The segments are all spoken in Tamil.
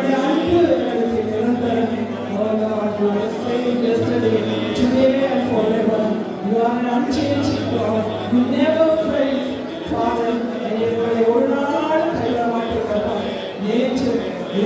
உங்களுடைய அன்பு எங்களுக்கு நிரந்தரம். Oh Lord, you are the same yesterday, today and forever. You are an unchanging God. You never fail, Father. எங்களை ஒரு நாள் கைவிட மாட்டீங்கப்பா. நேற்று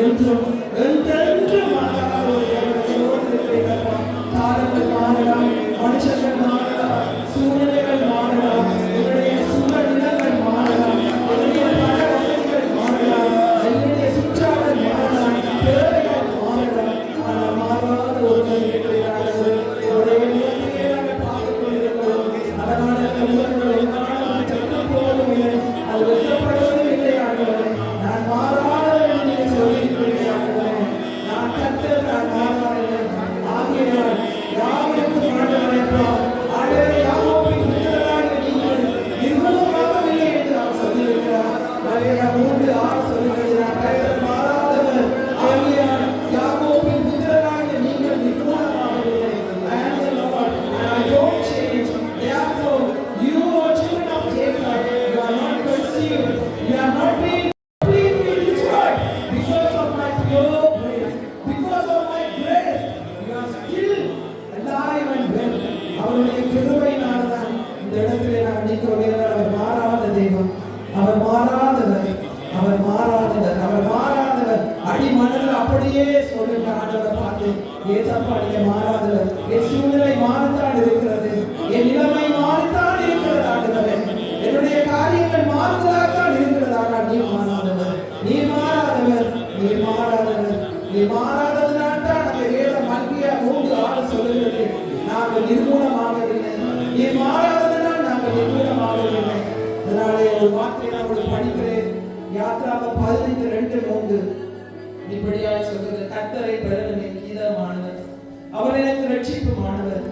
என்றும் என்றென்றும் மாறாத ஒரு தேவனோடு இருக்கிறீங்கப்பா. காலங்கள் மாறலாம், மனுஷர்கள் மாறலாம், சூழ்நிலைகள் மாறலாம், என்னுடைய சூழ்நிலைகள் மாறலாம், என்னுடைய பண வசதிகள் மாறலாம், என்னுடைய சுற்றாடல் மாறலாம், தேவைகள் மாறலாம். ஆனால் மாறாத ஒருவர் இருக்கிறார்கள். என்னுடைய நிலைமையை நாங்கள் பார்த்துக் கொண்டிருக்கிறோம். அதனால உங்கள் என்னாலும் செத்து போவதில்லை, அது வெட்டப்படுவதும் இல்லை. ஆண்டவரே, நான் மாறாத என்று சொல்லியிருக்கிறேன். நான் கர்த்தர், நான் மாறாதவன். ஆகையால் யாவருக்கும் ஆண்டவரேப்பா, ஆண்டவரே, யாக்கோபின் புத்திரராகிய நீங்கள் நிர்மூலமாகவில்லை என்று அவர் சொல்லியிருக்கிறார். ஆகையால் 3:6 சொல்லுகிறார், கர்த்தர் மாறாதவர். ஆகையால் யாக்கோபின் புத்திரராகிய நீங்கள் நிர்மூலமாகவில்லை. I am the Lord and I don't change. Therefore, you are children of Jacob. You are not conceived. You have not been completely destroyed because of my pure grace. Because of my grace, you are still alive and well. அவருடைய கிருபையினால்தான் இந்த இடத்திலே நாம் நிற்கிறோம். அவர் மாறாத தெய்வம், அவர் மாறாதவர், அவர் மாறாதவர், அவர் மாறாதவர். அடிமணல் அப்படியே சொல்லுங்க ஆண்டவரை பார்த்து, ஏசப்பா நீங்க மாறாதவர். என் சூழ்நிலை மாறித்தான் இருக்கிறது, என் நிலைமை மாறித்தான் இருக்கிறது ஆண்டவரே, என்னுடைய காரியங்கள் மாறுதலாகத்தான் இருக்கிறது. ஆனால் நீ மாறாதவர், நீ மாறாதவர், நீ மாறாதவர், நீ மாறாததுனால் தான் அந்த வேதம் மல்கியா 3:6 சொல்லுகிறது, நாங்கள் நிர்மூலமாகவில்லை. நீ மாறாததுனால் நாங்கள் நிர்மூலமாகவில்லை. அதனாலே ஒரு வார்த்தை நான் உங்களுக்கு படிக்கிறேன். யாத்ராகமம் 15:2-3 இப்படியாய் சொல்கிறது, கர்த்தரை பெறவே கீதமானவர், அவர் எனக்கு ரட்சிப்புமானவர்,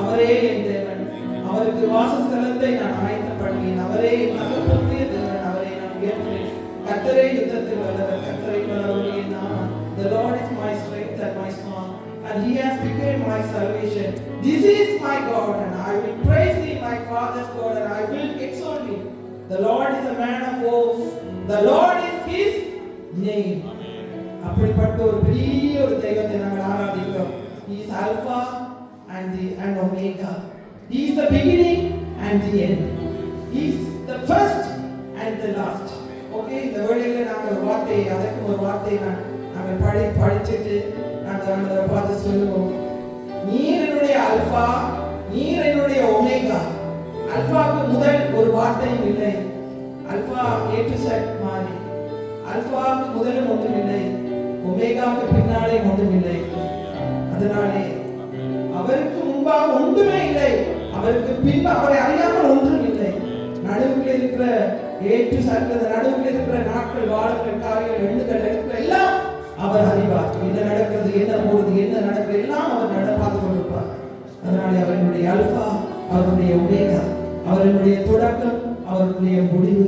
அவரே என் தேவன், அவருக்கு வாசஸ்தலத்தை நான் ஆயத்தப்படுவேன், அவரே என் தகப்பனுடைய தேவன், அவரை நான் உயர்த்துவேன். கர்த்தரே யுத்தத்தில் வல்லவர், கர்த்தரை பெறவே நாமம். The Lord is my strength and my song, and He has become my salvation. This is my God, and I will praise Thee, my Father's God, and I will exalt Him. The Lord is a man of war, the Lord is His name. அப்படிப்பட்ட ஒரு பெரிய ஒரு தெய்வத்தை நாங்கள் ஆராதிக்கிறோம். He is Alpha and Omega. He is the beginning and the end. He is the first and the last. Okay, இந்த வேளையில நாங்கள் வார்த்தை, அதற்கு ஒரு வார்த்தை நாங்கள் படிச்சுட்டு நாங்கள் ஆண்டவரை பார்த்து சொல்லுவோம், நீர் என்னுடைய அல்பா, நீர் என்னுடைய ஒமேகா. அல்பாவுக்கு முதல் ஒரு வார்த்தையும் இல்லை. அல்பா A to Z மாதிரி. அல்பாவுக்கு முதலும் ஒன்றும் இல்லை, ஒமேகாவுக்கு பின்னாலே ஒன்றும் இல்லை. அதனாலே அவருக்கு முன்பாக ஒன்றுமே இல்லை, அவருக்கு பின்பு அவரை அறியாமல் ஒன்றும் இல்லை. நடுவுக்குள்ள இருக்கிற A to Z, நடுவுக்குள்ள இருக்கிற நாட்கள், வாரங்கள், காரியங்கள், எண்ணுகள் இருக்கிற எல்லாம் அவர் அறிவார். என்ன நடக்கிறது, என்ன போகுது, என்ன நடக்கிறது எல்லாம் அவர் பார்த்து கொண்டிருப்பார். அதனாலே அவருடைய அல்பா, அவருடைய ஒமேகா, அவருடைய தொடக்கம், அவருடைய முடிவு,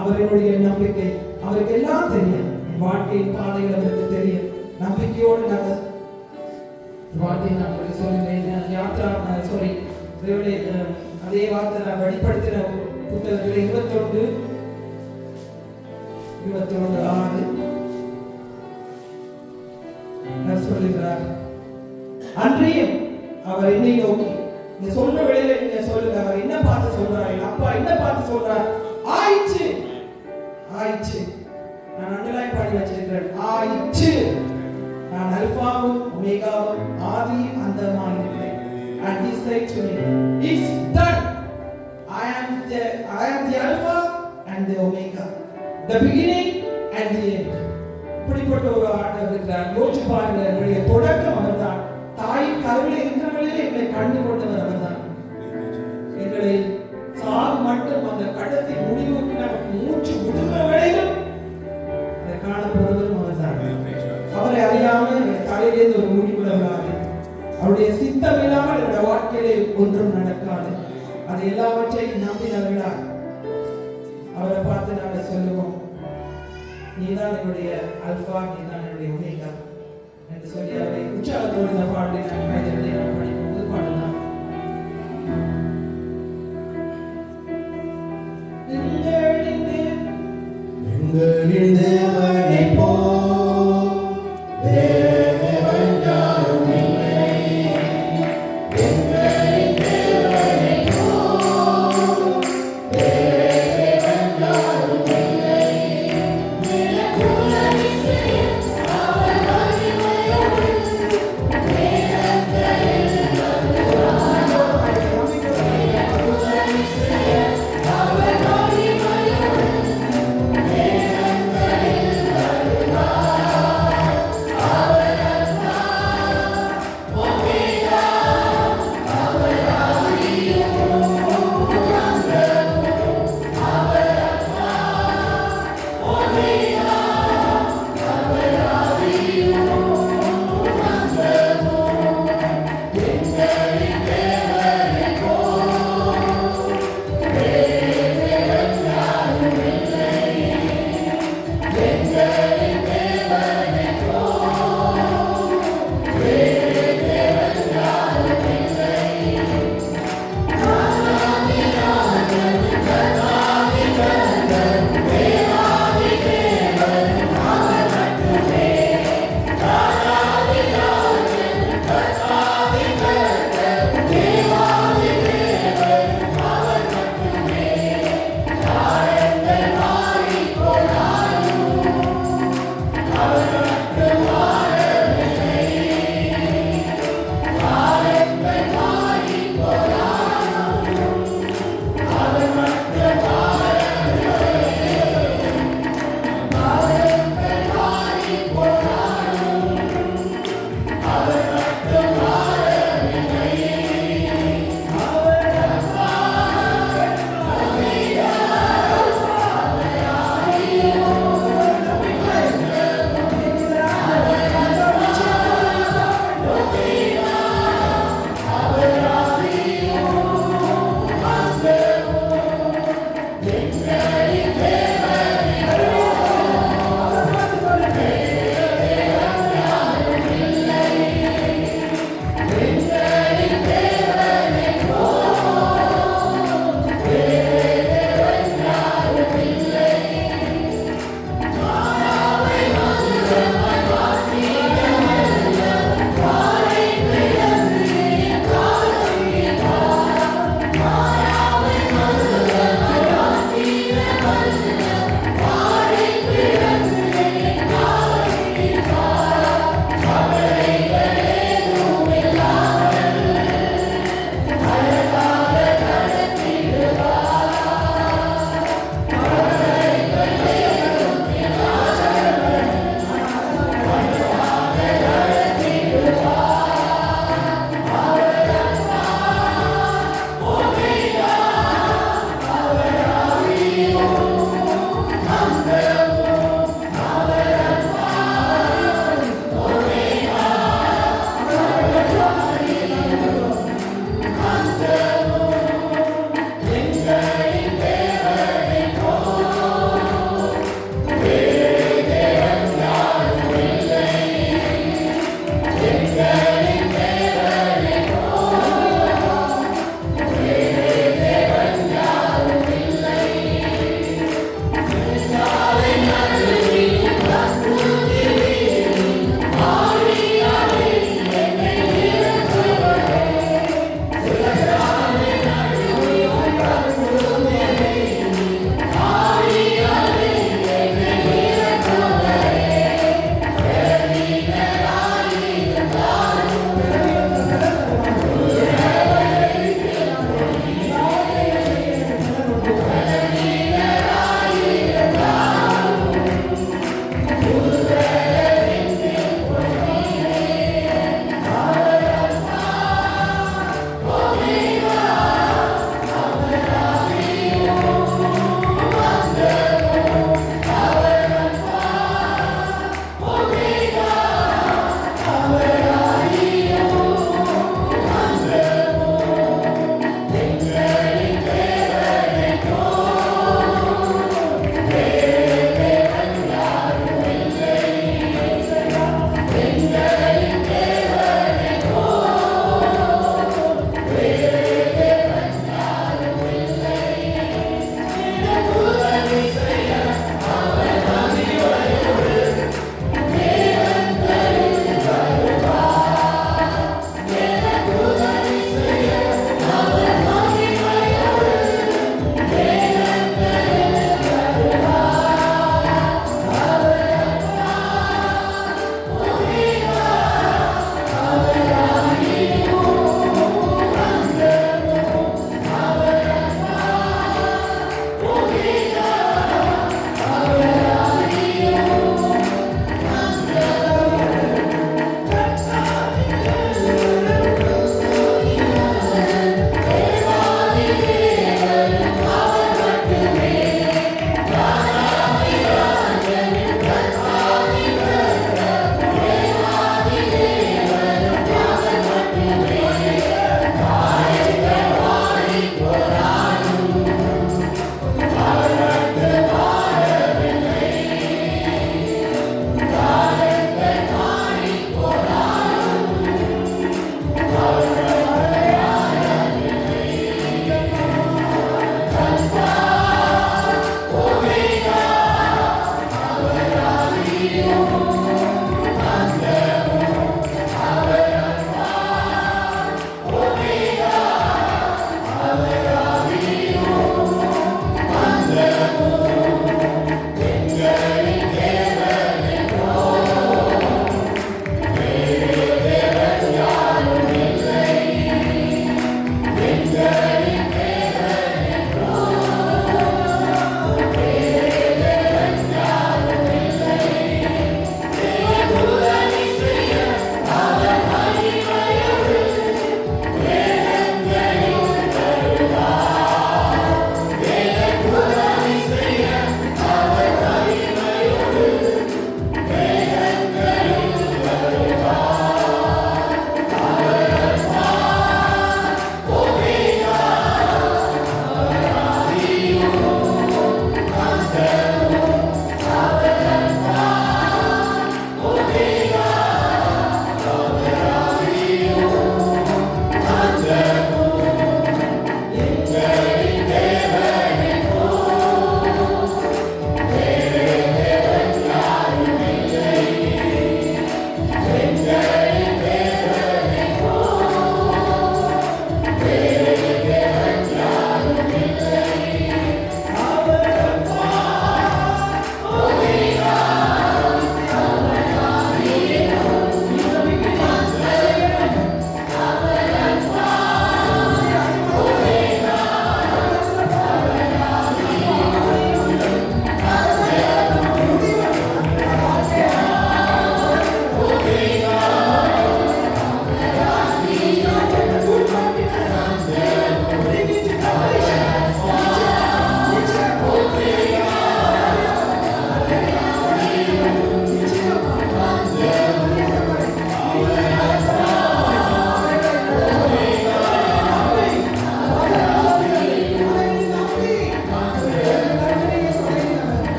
அவருடைய நம்பிக்கை, அவருக்கு எல்லாம் தெரியும். வாழ்க்கையின் பாதைகள் அவருக்கு தெரியும். நம்பிக்கையோடு நாங்கள் வார்த்தை நான் சொல்லுவேன். யாத்ரா சாரி அதே வார்த்தை நான் வெளிப்படுத்தின புத்தகத்தில் 21:6 சொல்லுகிறார், அன்றியும் அவர் என்னை நோக்கி, நீங்க சொல்ற வேளையில நீங்க சொல்லுங்க, அவர் என்ன பார்த்து சொல்றாரு, அப்பா என்ன பார்த்து சொல்றார், ஆயிற்று ஆயிற்று. நான் அண்டர்லைன் பண்ணி வச்சிருக்கிறேன், ஆயிற்று. நான் அல்பாவும் ஒமேகாவும் ஆதியும் அந்தமாய் இருக்கிறேன். And he said to me, it's done. I am the Alpha and the Omega, the beginning and the end. இப்படிப்பட்ட ஒரு ஆண்டவர் இருக்கிறார். யோசிச்சு பாருங்க, என்னுடைய தொடக்கம் அவர்தான். தாயின் கருவிலே இருக்கிறவர்களே எங்களை கண்டு கொண்டவர் அவர்தான். எங்களை சாவு மட்டும் அந்த கடைசி முடிவுக்கு நமக்கு மூச்சு விடுகிற வேளையிலும் அதை காணப்படுவதும் அவர்தான். அவரை அறியாமல் எங்கள் தலையிலிருந்து ஒரு முடிவு வராது. அவருடைய சித்தம் இல்லாமல் என்னுடைய வாழ்க்கையிலே ஒன்றும் நடக்காது. அது எல்லாவற்றையும் நம்பினவர்களா அவரை பார்த்து நாங்கள் சொல்லுவோம், நீதான் என்னுடைய அல்பா, நீதான் என்னுடைய ஒமேகா என்று சொல்லி அவரை உற்சாகத்தோடு இந்த பாடலை நான் படிக்கும் புது பாடலாம். எங்களின் தேவனை போல்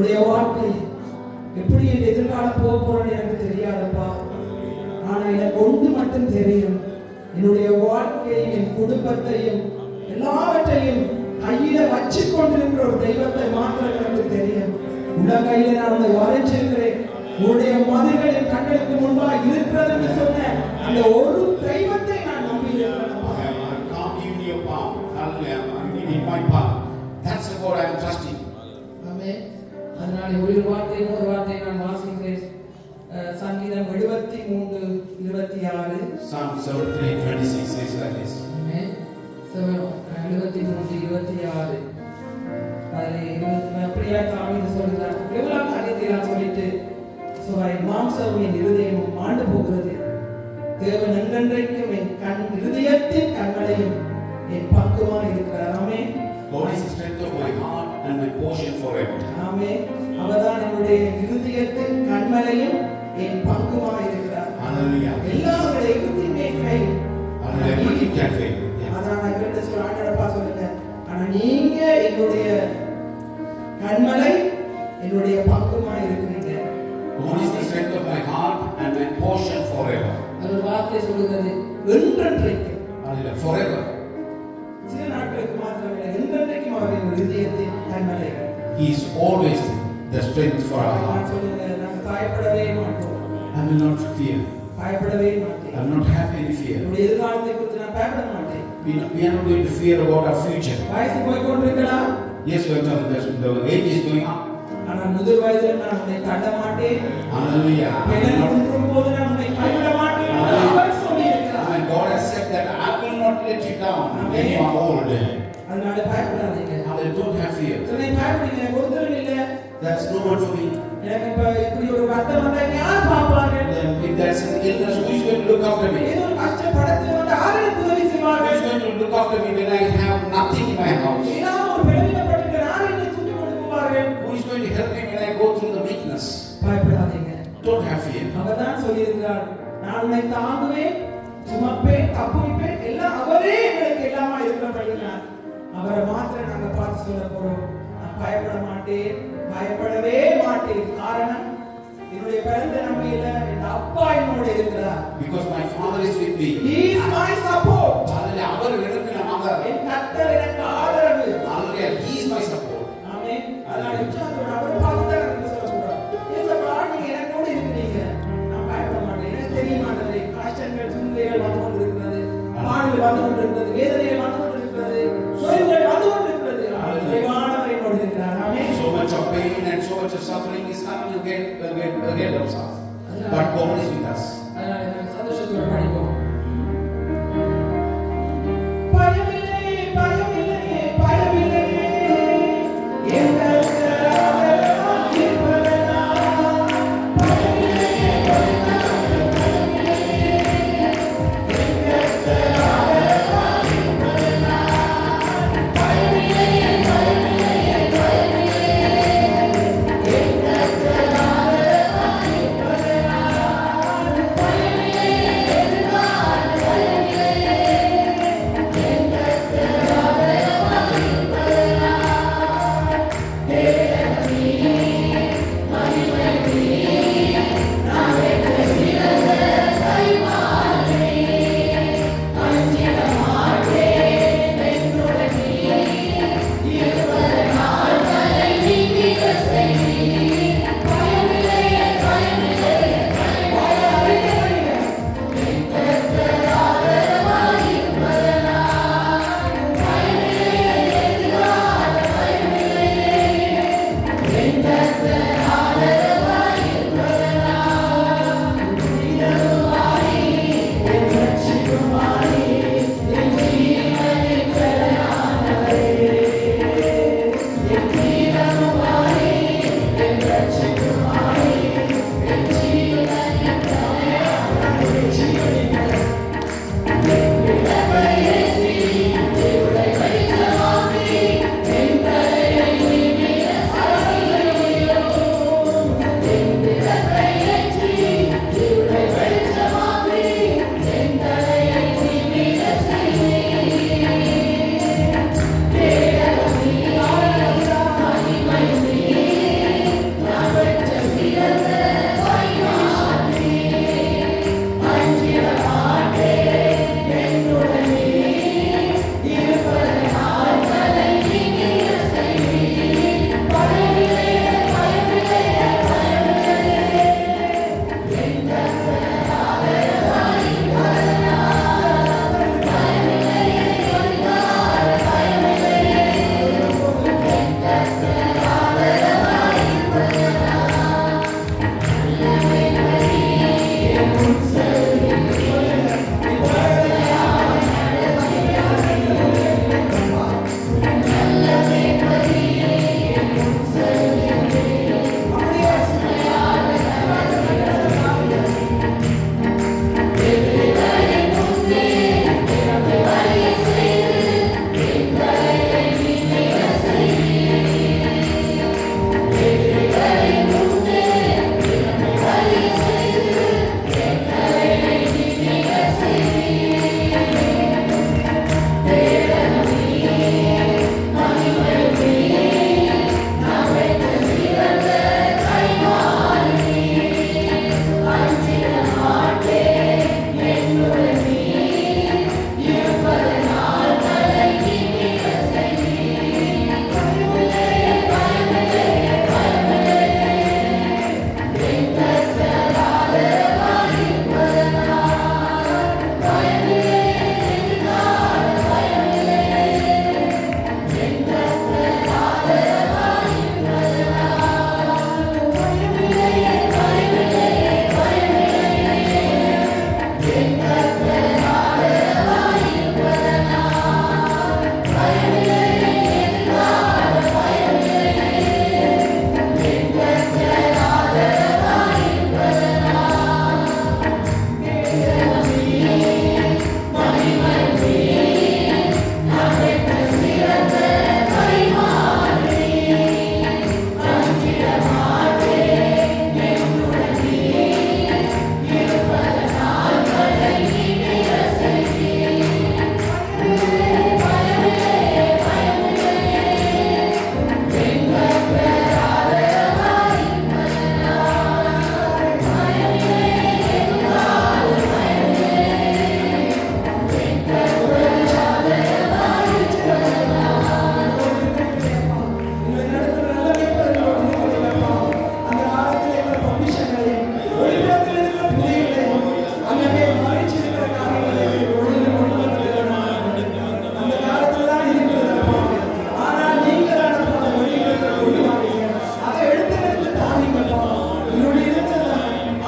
என்னுடைய வாழ்க்கை எப்படி என் எதிர்காலம் போக போறேன்னு எனக்கு தெரியாதப்பா. ஆனா எனக்கு ஒன்று மட்டும் தெரியும், என்னுடைய வாழ்க்கையும் என் குடும்பத்தையும் எல்லாவற்றையும் கையில வச்சு கொண்டிருக்கிற ஒரு தெய்வத்தை மாத்திரம் எனக்கு தெரியும். உள்ளங்கையில நான் உன்னை வரைஞ்சிருக்கிறேன், உன்னுடைய மதில்கள் என் கண்களுக்கு முன்பாக இருக்கிறது என்று சொன்ன அந்த ஒரு தெய்வத்தை நான் நம்பி இருக்கிறேன். அதனால ஒரு வார்த்தை நான் வாசிக்கிறேன். சங்கீதம் 73:26. Psalm 73:26 says like this. 73:26. அதில் பிரியா தாவீது சொல்கிறார், எவ்வளவு காரியத்தை நான் சொல்லிட்டு என் மாம்சமும் என் இருதயமும் ஆண்டு போகிறது. தேவன் என்றென்றைக்கும் என் இருதயத்தின் கண்மலையும் என் பங்குமாய் இருக்கிறார். ஆமென். God is the strength of my heart and my portion forever. ஆமென். அவர்தான் என்னுடைய இருதயத்தின் கண்மலையும் என் பங்குமாய் இருக்கிறார். Hallelujah. எல்லாரோட இருதயமே கை. Hallelujah. Everything can fail. அதான் நான் கேட்ட சொல்ல ஆண்டவரப்பா சொல்லுங்க, ஆனா நீங்க என்னுடைய கண்மலை என்னுடைய பங்குமாய் இருக்கிறீங்க. God is the strength of my heart and my portion forever. அது ஒரு வார்த்தை சொல்லுகிறது, என்றென்றைக்கும். Hallelujah. Forever. சில நாட்களுக்கு மாத்திரமே, என்றென்றைக்கும் அவர் என் இதயத்தின் கண்மலை. He is always the strength for our heart. சொல்லுங்க, நான் பயப்படவே மாட்டோம். I will not fear. பயப்படவே மாட்டேன். I will not have any fear. என்னுடைய எதிர்காலத்தை குறித்து நான் பயப்பட மாட்டேன். We are not going to fear about our future. வயசு போய் கொண்டிருக்கலாம். Yes, the age is going up. ஆனால் முதிர் வயதில் நான் உன்னை தள்ள மாட்டேன். Hallelujah. பெண்ணும் போது நான் உன்னை கைவிட மாட்டேன். அவர் சொல்லியிருக்கிறார். And God has said that I will not let you down when you are old. அதனால பயப்படாதீங்க. Hallelujah. Don't have fear. நீ பயப்படீங்க, ஒருத்தரும் இல்ல. That's no one for me. எனக்கு இப்படி ஒரு வருத்தம் வந்தா யார் பாப்பாங்க? If there's an illness, who is going to look after me? ஏதோ கஷ்டப்படத்துல வந்து யார் எனக்கு உதவி செய்வாங்க? Who is going to look after me when I have nothing in my house? ஏதாவது ஒரு பெருமிதப்பட்டு யார் என்னை தூக்கி கொண்டு போவாங்க? Who is going to help me when I go through the weakness? பயப்படாதீங்க. Don't have fear. அவர்தான் சொல்லியிருக்கிறார், நான் உன்னை தாங்குவேன், சுமப்பேன், தப்புவிப்பேன், எல்லாம் அவரே எங்களுக்கு எல்லாமா இருக்கிறபடியால் அவரை மாத்திரம் நாங்க பார்த்து சொல்ல போறோம். நான் பயப்பட மாட்டேன், பயப்படவே மாட்டேன். காரணம், என்னுடைய பிறந்த நம்பிக்கையில என் அப்பா என்னோட இருக்கிறார். Because my father is with me. He is my support. Hallelujah. அவர் எனக்கு நமக்கு என் கர்த்தர் எனக்கு ஆதரவு. Hallelujah. He is my support. ஆமென். அதனால உற்சாகத்தோட அவரை பார்த்து தான் நம்ம சொல்ல போறோம். ஏசப்பா, நீங்க எனக்கோட இருக்கிறீங்க, நான் பயப்பட மாட்டேன். எனக்கு தெரியுமாட்டது கஷ்டங்கள் சூழ்நிலைகள் வந்து கொண்டிருக்கிறது, பாடுகள் வந்து கொண்டிருக்கிறது, வேதனைகள் வந்து கொண்டிருக்கிறது, சோதனைகள் வந்து கொண்டிருக்கிறது. இறைவானவர் என்னோடு இருக்கிறார். ஆமென். So much of pain and so much of suffering is coming again of us. But God is with us. அதனால சந்தோஷத்தோட படிப்போம். பயமில்லை, பயமில்லை, பயமில்லை, என் கர்த்தர் இருப்பதனால். பயமில்லை, பயமில்லை, என் கர்த்தர் இருப்பதனால். பயமில்லை, பயமில்லை, பயமில்லை, என் கர்த்தர் இருப்பதனால். பயமில்லை, நடத்துகிற நல்ல மேய்ப்பர்களோடு இருக்கிறீங்கப்பா. அந்த காலத்தில் இருக்கிற பொக்கிஷங்களையும் ஒளிபுறத்தில் இருக்கிற புதியங்களையும் அங்கே மறைச்சிருக்கிற காரியங்களை ஒளியில் கொண்டு வருகிறேன். அந்த காலத்தில் தான் இருக்கிறதப்பா. ஆனால் நீங்க தான் அந்த ஒளியிலிருந்து கொண்டு வாரீங்க. அதை எடுத்து தாரீங்கப்பா. இருள் இருந்தது,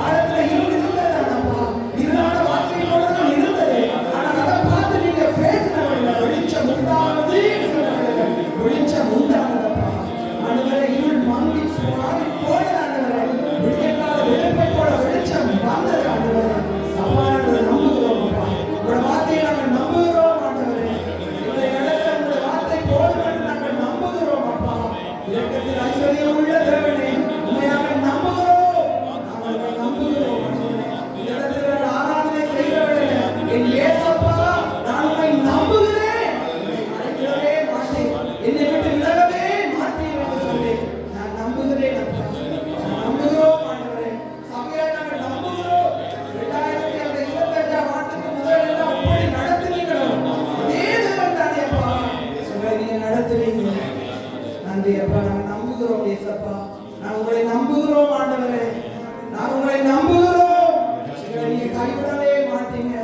ஆழத்தில் இருள் இருந்ததானப்பா. இருளான வார்த்தைகளோடு தான் இருந்தது. ஆனால் அதை பார்த்து நீங்க பேசினவர்கள் வெளிச்சம் உண்டாவது வெளிச்சம் உண்டானதப்பா. ஆண்டவரே, இருள் மங்கி போனது ஆண்டவரே. விடியற்கால விளக்கை போல வெளிச்சம் வந்தது ஆண்டவரே. அப்பா, நாங்கள் நம்புகிறோம் அப்பா. உங்களோட வார்த்தையை நாங்கள் நம்புகிறோம் ஆண்டவரே. இவரை நடத்த உங்களோட வார்த்தை போதும் என்று நாங்கள் நம்புகிறோம் அப்பா. இரக்கத்தில் ஐஸ்வர்யம் உள்ள தேவனே, உண்மை நாங்கள் நம்புகிறோம். நாங்கள் நம்புகிறோம் ஆண்டவரே. இந்த இடத்தில் நாங்கள் ஆராதனை செய்கிறவர்களே, என் இயேசப்பா, நான் உம்மை நம்புகிறேன். அழைக்கவே மாட்டேன், என்னை விட்டு விலகவே மாட்டேன் என்று சொல்லி நான் நம்புகிறேன் அப்பா. நம்புகிறோம் ஆண்டவரே. சபையை நாங்கள் நம்புகிறோம். 2025ஆம் ஆண்டுக்கு முதல் எல்லாம் அப்படி நடத்துவீங்களோ அதே தேவன் தானே அப்பா. உங்களை நீங்க நடத்துவீங்க. நன்றி அப்பா. நாங்கள் நம்புகிறோம் ஏசப்பா. நான் உங்களை நம்புகிறோம் ஆண்டவரே. நான் உங்களை நம்புகிறோம். எங்களை நீங்க கைவிடவே மாட்டீங்க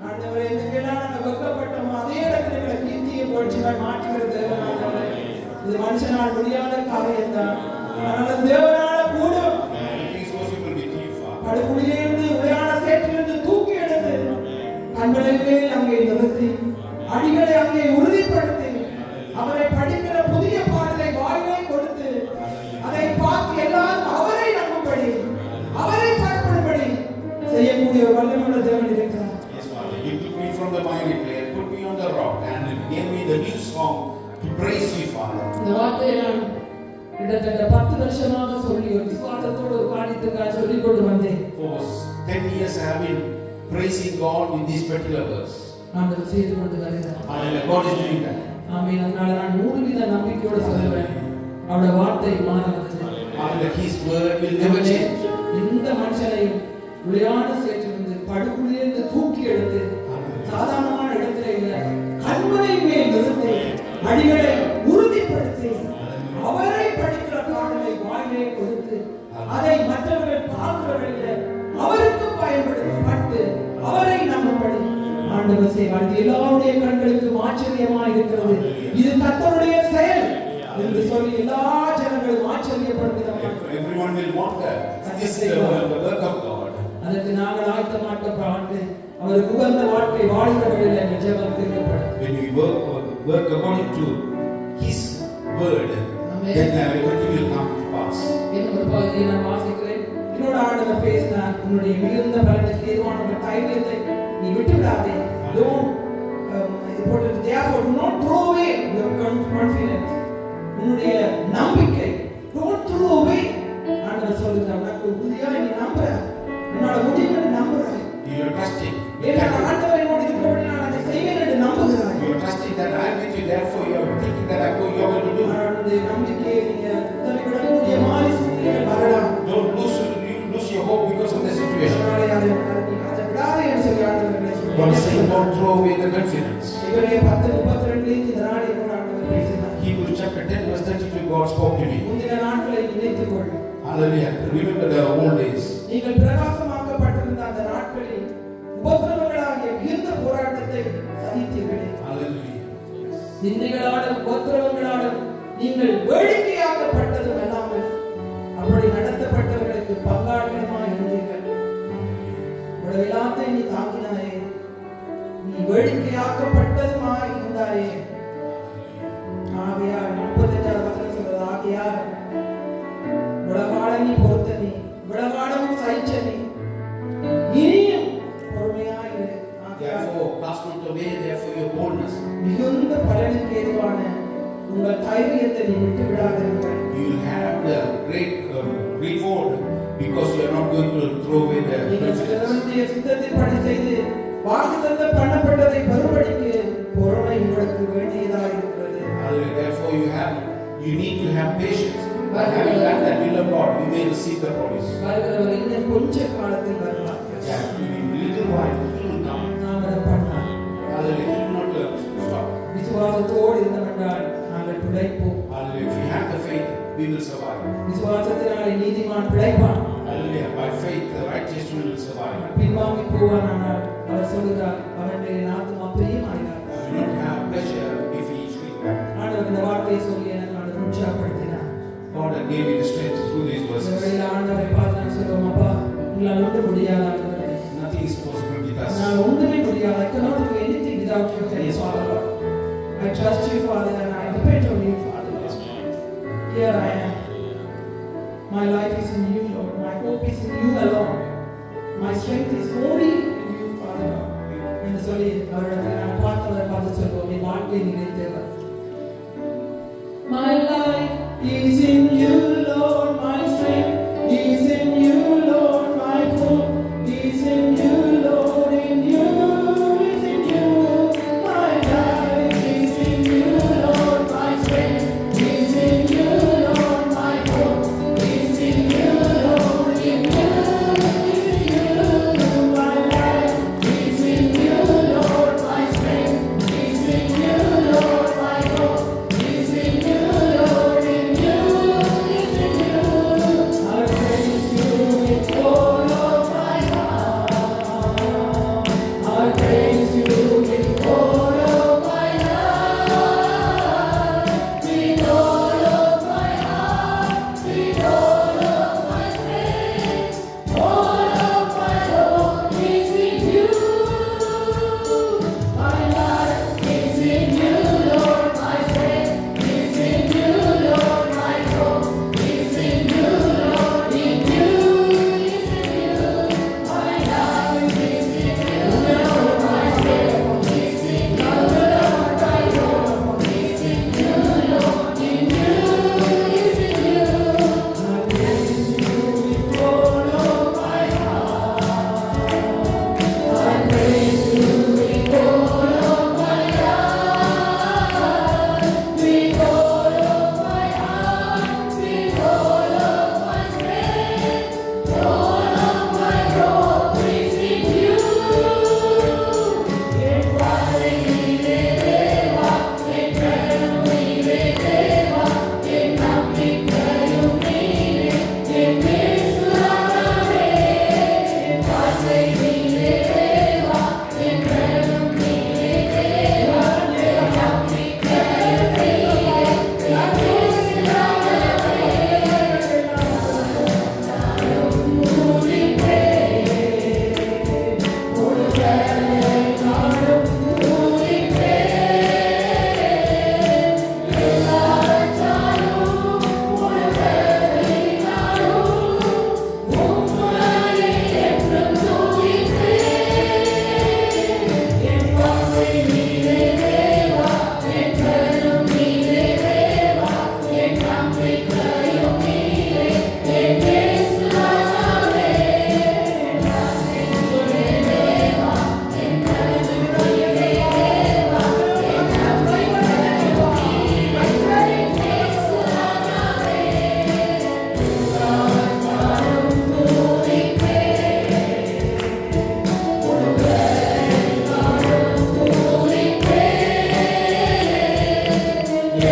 ஆண்டவரே. எங்கெல்லாம் நாங்கள் வெட்கப்பட்டோமோ அதே இடத்துல எங்களை கீர்த்தியை போட்சிகள் மாற்றுகிற தேவன் ஆண்டவரே. இது மனுஷனால் முடியாத காரியம் தான். ஆனால் தேவனால கூடும். It is possible with you, Father. படுகுழியிலிருந்து உடையான சேற்றிலிருந்து தூக்கி எடுத்து கண்களிலே அங்கே நிறுத்தி அடிகளை அங்கே உறுதிப்படுத்தி அவரை படிக்கிற புதிய பாடலை வாயிலை கொடுத்து அதை பார்த்து எல்லாரும் அவரை நம்பும்படி அவரை பார்ப்படும்படி செய்யக்கூடிய ஒரு வல்லமையுள்ள தேவன் இருக்கிறார். Yes, Father. You took me from the miry clay, put me on the rock, and gave me the new song to praise you, Father. இந்த வார்த்தையை நான் கிட்டத்தட்ட 10 வருஷமாக சொல்லி ஒரு விசுவாசத்தோடு ஒரு காரியத்துக்காக சொல்லிக் கொண்டு வந்தேன். For 10 years I have been praising God with these particular verse. ஆண்டவர் செய்து கொண்டு வருகிறார். Hallelujah. God is doing that. ஆமென். அதனால நான் 100% நம்பிக்கையோடு சொல்லுவேன், அவருடைய வார்த்தை மாறாதது. Hallelujah. His word will never change. இந்த மனுஷனையும் உளையான சேற்றிலிருந்து படுகுழியிலிருந்து தூக்கி எடுத்து சாதாரணமான இடத்துல இல்ல கண்மலை மேல் நிறுத்தி அடிகளை உறுதிப்படுத்தி அவரை படிக்கிற பாடலை வாயிலே கொடுத்து அதை மற்றவர்கள் பார்க்கிறவர்கள் அவருக்கு பயன்படுத்தப்பட்டு அவரை நம்பப்படி ஆண்டவர் செய்வார். இது எல்லாருடைய கண்களுக்கும் ஆச்சரியமா இருக்கிறது. இது கர்த்தருடைய செயல் என்று சொல்லி எல்லா ஜனங்களும் ஆச்சரியப்படுகிறார்கள். Everyone will want that. This is the work of God. அதற்கு நாங்கள் ஆயத்தமாக்கப்பட்டு அவருக்கு உகந்த வாழ்க்கை வாழ்கிறவர்கள் என்ற ஜெபம் கேட்கப்படும். When we work according to His word, Amen. then everything will come to pass. இன்னும் ஒரு பகுதியை நான் வாசிக்கிறேன். என்னோட ஆண்டவர் பேசினார், உன்னுடைய மிகுந்த பலனுக்கு ஏதுவான உங்கள் தைரியத்தை நீ விட்டு விடாதே. Therefore, do not throw away your confidence. உன்னுடைய நம்பிக்கை don't throw away. ஆண்டவர் சொல்லுகிறார், உனக்கு உறுதியா நீ நம்புற, உன்னோட முடிவை நம்புறாய். You are trusting. ஏன்னா ஆண்டவர் என்னோடு இருக்கிறபடி நான் அதை செய்வேன் என்று நம்புகிறாய். You are trusting that I am with you. Therefore, you are thinking that I go. You are going to do. உன்னுடைய நம்பிக்கையை நீங்க தள்ளிவிடக்கூடிய மாறி சூழ்நிலைகள் வரலாம். Don't lose your hope because of the situation. அதனாலே அதை விடாதே என்று சொல்லி ஆண்டவர்களே God is saying, don't throw away the confidence. இவரே 10:32 இந்த நாள் என்னோட ஆண்டவர் பேசினார். Hebrews chapter 10 verse 32, God spoke to me. முந்தின நாட்களை நினைத்துக் கொள். Hallelujah. Remember the old days. நீங்கள் பிரகாசமாக்கப்பட்டிருந்த அந்த நாட்களில் உபத்திரவங்களாகிய மிகுந்த போராட்டத்தை சகித்தீர்களே. Hallelujah. நிந்தைகளாலும் உபத்திரவங்களாலும் நீங்கள் வேடிக்கையாக்கப்பட்டதும் அல்லாமல் அப்படி நடத்தப்பட்டவர்களுக்கு பங்காளிகளுமாய் இருந்தீர்கள். உடைய எல்லாத்தையும் நீ தாங்கினாயே, நீ வேடிக்கையாக்கப்பட்டதுமாய் இருந்தாயே. ஆகையால் 35 வசனம் சொல்றது, ஆகையால் உலகால நீ பொறுத்த நீ உலகாலமும் சகிச்ச நீ இனியும் பொறுமையாயிரு. Therefore, cast not away therefore your boldness. மிகுந்த பலனுக்கு ஏதுவான உங்கள் தைரியத்தை நீ விட்டு விடாதிருங்கள். You will have the great reward because you are not going to throw away the confidence. தேவனுடைய சித்தத்தின்படி செய்து வாக்குத்தத்தம் பண்ணப்பட்டதை பெறும்படிக்கு பொறுமை உங்களுக்கு வேண்டியதாக இருக்கிறது. Therefore, you need to have patience. By having that will of God, you may receive the promise. வருகிறவர் இன்னும் கொஞ்ச காலத்தில் வருவார். Yeah, little while, he will come. நாங்கள் பண்ணார். Hallelujah. He will not stop. விசுவாசத்தோடு இருந்தவென்றால் நாங்கள் பிழைப்போம். Hallelujah. If you have the we will survive. விசுவாசத்தினாலே நீதிமான் பிழைப்பான். Hallelujah. By faith, the righteous will survive. பின்வாங்கி போவானானால் அவர் சொல்கிறார் அவனுடைய ஆத்துமா பிரியமாகிறார். We will not have pleasure if he shrink back. ஆண்டவர் இந்த வார்த்தையை சொல்லி எனக்கு நான் உற்சாகப்படுத்தினார். God had gave me the strength through these verses. இந்த ஆண்டவரை பார்த்து நான் சொல்லுவோம், அப்பா உங்களால் ஒன்றும் முடியாது ஆண்டவரே. Nothing is possible with us. நான் ஒன்றுமே முடியாது. I cannot do anything without your help, Yes, Father. Father. I trust you, Father, and I depend on you, Father. Here I am. My life is in you, Lord. My hope is in you alone. My strength is only in you, Father. என்று சொல்லி அவரிடத்தில் நான் பார்த்தவரை பார்த்து சொல்வோம், நீ வாழ்க்கையை நினைத்தவர். My life is in you, Lord. My strength is in you, Lord. My hope is in you, Lord. In you is in you. My life is in you, Lord. My strength is in you, Lord. My hope is in you, Lord. In you is in you. My life is in you, Lord. My strength is in you, Lord. My hope is in you, Lord. In you is in you. I praise you with all of my heart. I praise you with all of my heart. With all of my heart. With all of my strength. All of my hope is in you. My life is in you, Lord. My strength is in you, Lord. My hope is in you, Lord. In you is in you. My life is in you, Lord. My strength is in you, Lord. My hope is in you, Lord. In you is in you. I praise you with all of my heart. I praise you with all of my heart. With all of my heart. With all of my strength. All of my hope is in you. என் வாழ்விலே தேவா, என் கருவிலே தேவா, என் நம்பிக்கையும் நீரே, என் இயேசுவே. என் வாழ்விலே தேவா, என் கருவிலே தேவா, என் நம்பிக்கையும் நீரே, என் இயேசுவே. நானும் துதிப்பேன். ஒருவரை நானும் துதிப்பேன். எல்லாவற்றாலும் ஒருவரை நானும் உம்மையே என்றும் துதிப்பேன். என் வாழ்விலே தேவா, என் கருவிலே தேவா, என் நம்பிக்கையும் நீரே, என் இயேசுவே. என் வாழ்விலே தேவா, என் கருவிலே தேவா, என் நம்பிக்கையும் நீரே, என் இயேசுவே. நானும் துதிப்பேன். ஒருவரை நானும் துதிப்பேன்.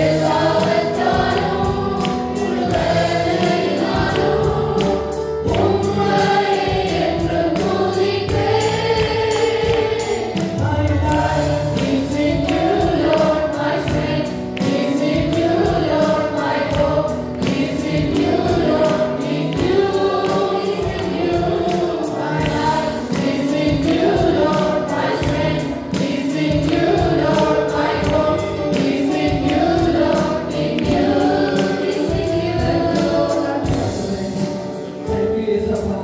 எல்லாவற்றாலும் ஒருவரை நானும் உம்மையே என்றும் துதிப்பேன். My life is in you, Lord. My strength is in you, Lord. My hope is in you, Lord. In you is in you. My life is in you, Lord. My strength is in you, Lord. My hope is in you, Lord. In you is in you. Thank you, Yesappa.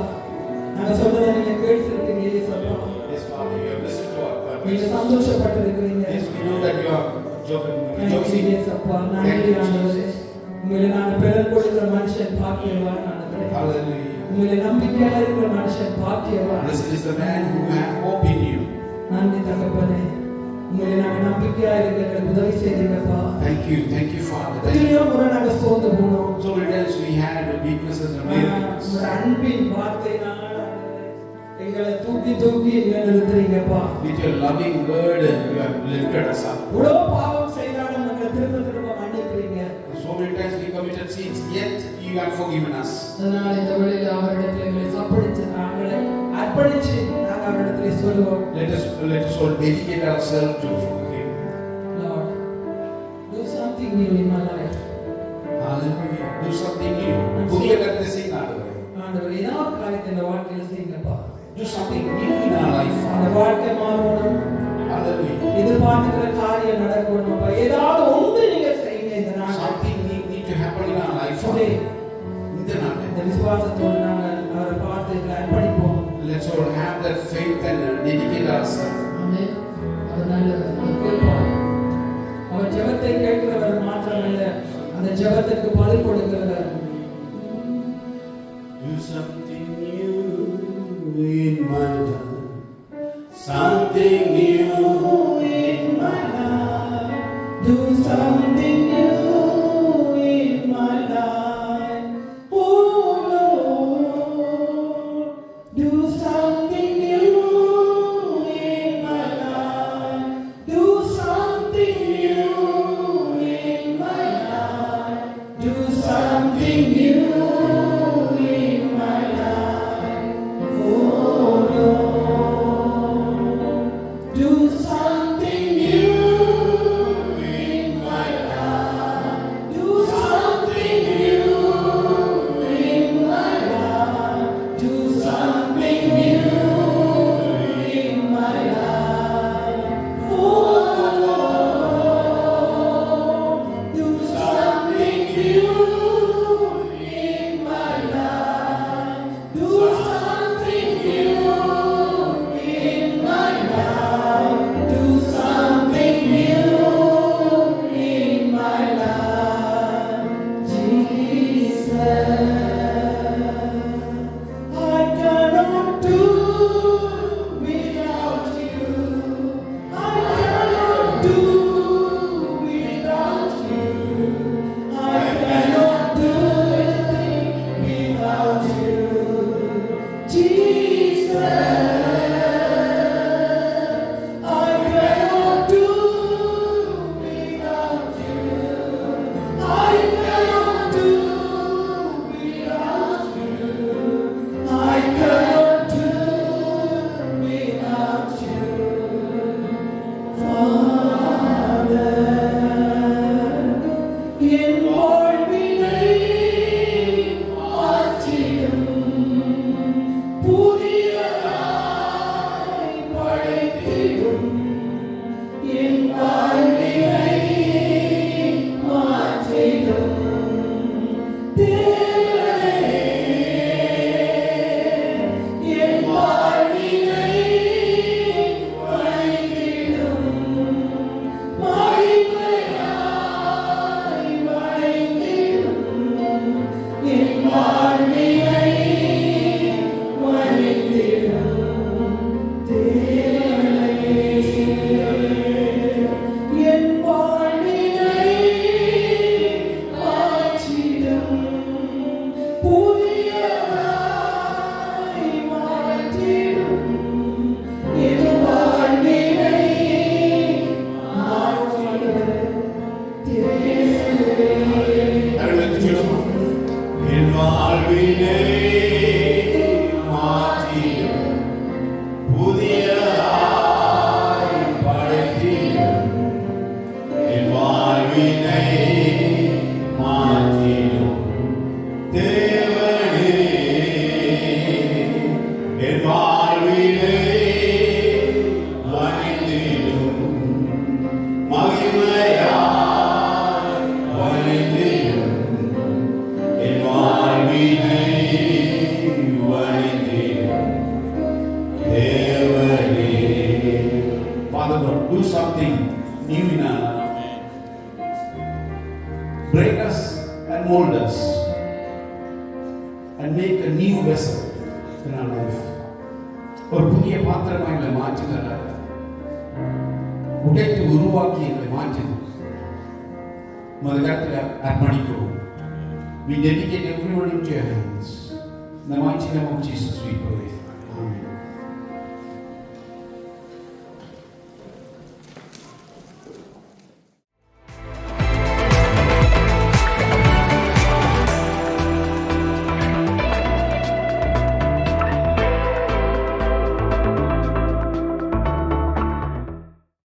நான் சொல்றதை நீங்க கேட்டிருக்கீங்க, Yesappa. Yes, Father, you have listened to our நீங்க prayers. சந்தோஷப்பட்டிருக்கிறீங்க. Yes, we know that you are Thank you, rejoicing. Yesappa. Thank நன்றி you, ஆண்டவரே. Jesus. உங்களை நான் பெறல் கொடுக்கிற மனுஷன் பாக்கியவான் ஆண்டவரே. Hallelujah. உங்களை நம்பிக்கையா இருக்கிற மனுஷன் பாக்கியவான். This is the man who has hope in you. நன்றி தகப்பனே. உங்களை நாங்கள் நம்பிக்கையா இருக்க எங்களுக்கு உதவி செய்தீங்கப்பா. Thank you, Father. Thank you. எத்தனையோ முறை நாங்கள் சோர்ந்து போனோம். So many times we had weaknesses and weaknesses. உங்களோட அன்பின் வார்த்தையினால் எங்களை தூக்கி தூக்கி எங்களை நிறுத்துறீங்கப்பா. With your loving word, you have lifted us up. இவ்வளவு பாவம் செய்தாலும் எங்களை திரும்ப திரும்ப மன்னிக்கிறீங்க. So many times we committed since yet you have forgiven us. அதனால் இந்த வேளையிலே அவரிடத்தில் எங்களை சப்படித்து நாங்களை அர்ப்பணித்து நாங்கள் அவரிடத்தில் சொல்லுவோம். Let us all dedicate ourselves to Him. Lord, do something new in my life. Hallelujah. Do something new. புதிய கருத்தை செய்யுங்க ஆண்டவரே. ஆண்டவரே ஏதாவது ஒரு காரியத்தை இந்த வாழ்க்கையில் செய்யுங்கப்பா. Do something new in our life. அந்த வாழ்க்கை மாறணும். Hallelujah. எதிர்பார்க்கிற காரியம் நடக்கணும் அப்பா. ஏதாவது ஒன்று நீங்க செய்யுங்க இந்த நாள். Something need to happen in our life. Today, இந்த நாள். இந்த விசுவாசத்தோடு நாங்கள் அவரை பார்த்து எங்களை அர்ப்பணிப்போம். Let's all have that faith and dedicate ourselves. ஆமென். அவர் நல்லவர். அவர் கேட்பார். அவர் ஜெபத்தை கேட்கிறவர் மாத்திரமல்ல, அந்த ஜெபத்துக்கு பதில் கொடுக்கிறவர். Do something new in my life. Something new in my life. Do something new in my life. Oh Lord, do something new in my life. Do something new in my life. Do something new in my life. Oh Lord, do something new in my life. Do something new in my life. Do something new in my life. Oh Lord, do something new in my life. Do something new in my life. Do something new in my life. Jesus, I cannot do without you. I cannot do without you. I cannot do anything without you. Jesus, I cannot do without you. I cannot do without you. I cannot do without you. Father, என் வாழ்வினை மாற்றிடும் புதியதாய் படைத்திடும் என் வாழ்வினை மாற்றிடும் தேவனே, என் வாழ்வினை வழிந்திடும் மகிமையாய் வழிந்திடும் என் வாழ்வினை வழிந்திடும் தேவனே, என் வாழ்வினை மாற்றிடும் புதியதாய் மாற்றிடும் என் வாழ்வினை மாற்றிடும் தேவனே. என் வாழ்வினை மாற்றிடும் புதியதாய் படைத்திடும் என் வாழ்வினை மாற்றிடும் தேவனே என் வாழ்வினை வழிந்திடும் மகிமையாய் வழிந்திடும் என் வாழ்வினை வழிந்திடும் தேவனே. Father Lord, do something new in our life. Break us and mold us and make a new vessel in our life. ஒரு புதிய பாத்திரமாக எங்களை மாற்றுகிறார். உடைத்து உருவாக்கி எங்களை மாற்றினார். முதல் இடத்துல அர்ப்பணிக்கிறோம். We dedicate everyone into your hands. In the mighty name of Jesus we pray. Amen.